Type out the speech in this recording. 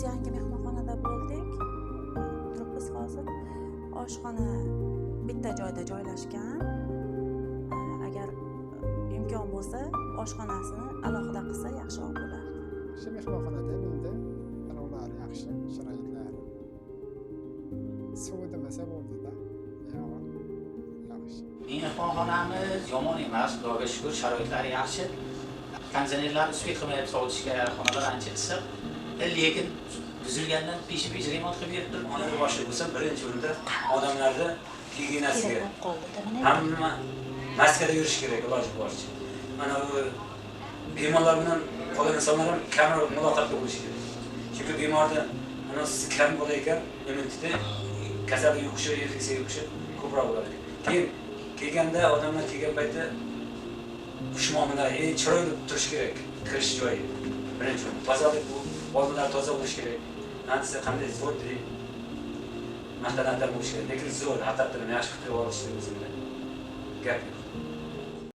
yangi mehmonxonada bo'ldik. Turibmiz hozir. Oshxona bitta joyda joylashgan. Agar imkon bo'lsa, oshxonasini alohida qilsa yaxshiroq bo'lar. Shu mehmonxonada endi palovlar yaxshi, sharoitlari. Suv demasa bo'ldi-da. Yaxshi. Mehmonxonamiz yomon emas, Xudoga shukr, sharoitlari yaxshi. Konditsionerlar usbek qilmayapti, sovutishga xonalar ancha issiq. Lekin buzilgandan pesh remont qilib beribdi. Xonada boshqa bo'lsa, birinchi o'rinda odamlarni gigiyenasiga hamma maskada yurish kerak iloji boricha. Mana bu bemorlar bilan qolgan insonlar ham kamroq muloqotda bo'lishi kerak. Chunki bemorda anasi kam bo'lar ekan, immuniteti kasal yuqishi, infeksiya yuqishi ko'proq bo'ladi. Keyin kelganda odamlar kelgan paytda xushmuomala, chiroyli turish kerak, kirish joyi. Birinchi tozalik bu, oldinlar toza bo'lish kerak. Natija qanday zo'r deb maqtanatlar bo'lish kerak. Lekin zo'r, haqiqatan yaxshi qilib olishni o'zimda gap yo'q.